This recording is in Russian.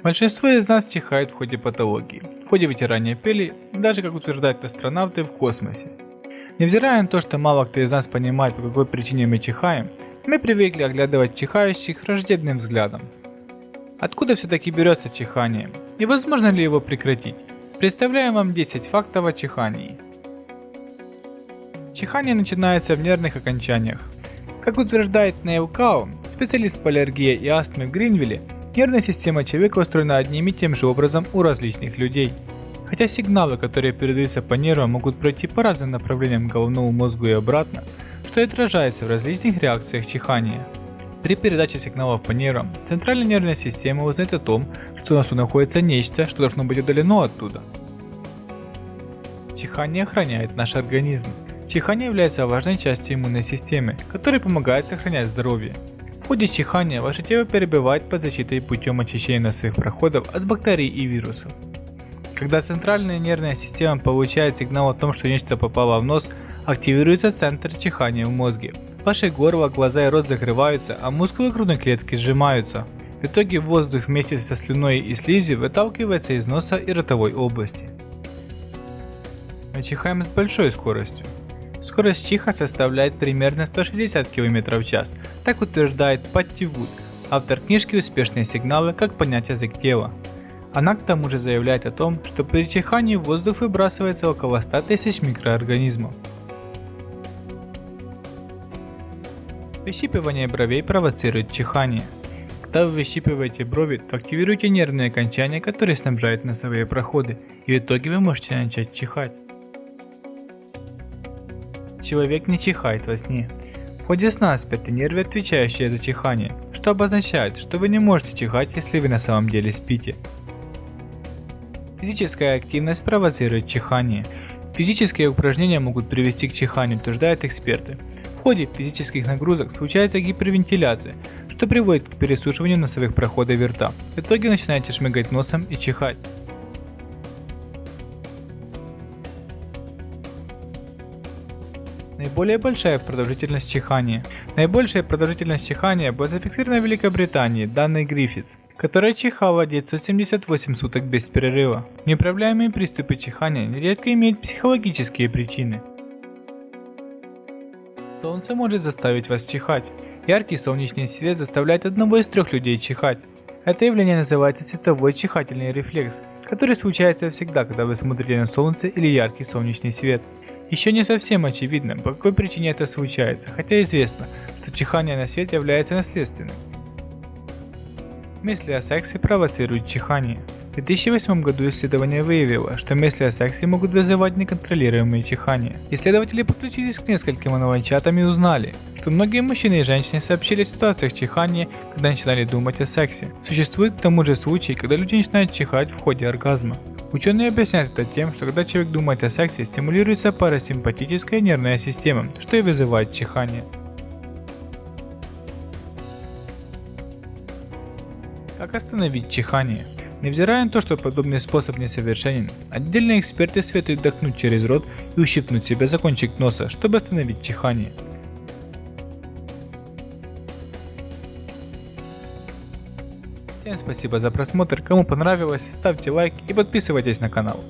Большинство из нас чихает в ходе патологии, в ходе вытирания пыли, даже, как утверждают астронавты, в космосе. Невзирая на то, что мало кто из нас понимает, по какой причине мы чихаем, мы привыкли оглядывать чихающих враждебным взглядом. Откуда все-таки берется чихание? И возможно ли его прекратить? Представляем вам 10 фактов о чихании. Чихание начинается в нервных окончаниях. Как утверждает Нейл Кау, специалист по аллергии и астме в Гринвилле, нервная система человека устроена одним и тем же образом у различных людей. Хотя сигналы, которые передаются по нервам, могут пройти по разным направлениям к головному мозгу и обратно, что и отражается в различных реакциях чихания. При передаче сигналов по нервам, центральная нервная система узнает о том, что у нас находится нечто, что должно быть удалено оттуда. Чихание охраняет наш организм. Чихание является важной частью иммунной системы, которая помогает сохранять здоровье. В ходе чихания ваше тело перебывает под защитой путем очищения носовых проходов от бактерий и вирусов. Когда центральная нервная система получает сигнал о том, что нечто попало в нос, активируется центр чихания в мозге. Ваше горло, глаза и рот закрываются, а мускулы грудной клетки сжимаются. В итоге воздух вместе со слюной и слизью выталкивается из носа и ротовой области. Мы чихаем с большой скоростью. Скорость чиха составляет примерно 160 км в час, так утверждает Патти Вуд, автор книжки «Успешные сигналы. Как понять язык тела». Она к тому же заявляет о том, что при чихании в воздух выбрасывается около 100 тысяч микроорганизмов. Выщипывание бровей провоцирует чихание. Когда вы выщипываете брови, то активируете нервные окончания, которые снабжают носовые проходы, и в итоге вы можете начать чихать. Человек не чихает во сне. В ходе сна спят нервы, отвечающие за чихание, что обозначает, что вы не можете чихать, если вы на самом деле спите. Физическая активность провоцирует чихание. Физические упражнения могут привести к чиханию, утверждают эксперты. В ходе физических нагрузок случается гипервентиляция, что приводит к пересушиванию носовых проходов и рта. В итоге начинаете шмыгать носом и чихать. Наиболее большая продолжительность чихания. Наибольшая продолжительность чихания была зафиксирована в Великобритании, данной Гриффитс, которая чихала 978 суток без перерыва. Неуправляемые приступы чихания нередко имеют психологические причины. Солнце может заставить вас чихать. Яркий солнечный свет заставляет одного из 3 людей чихать. Это явление называется световой чихательный рефлекс, который случается всегда, когда вы смотрите на солнце или яркий солнечный свет. Еще не совсем очевидно, по какой причине это случается, хотя известно, что чихание на свет является наследственным. Мысли о сексе провоцируют чихание. В 2008 году исследование выявило, что мысли о сексе могут вызывать неконтролируемые чихания. Исследователи подключились к нескольким онлайн-чатам и узнали, что многие мужчины и женщины сообщили о ситуациях чихания, когда начинали думать о сексе. Существует к тому же случай, когда люди начинают чихать в ходе оргазма. Ученые объясняют это тем, что когда человек думает о сексе, стимулируется парасимпатическая нервная система, что и вызывает чихание. Как остановить чихание? Невзирая на то, что подобный способ несовершенен, отдельные эксперты советуют вдохнуть через рот и ущипнуть себя за кончик носа, чтобы остановить чихание. Всем спасибо за просмотр, кому понравилось, ставьте лайк и подписывайтесь на канал.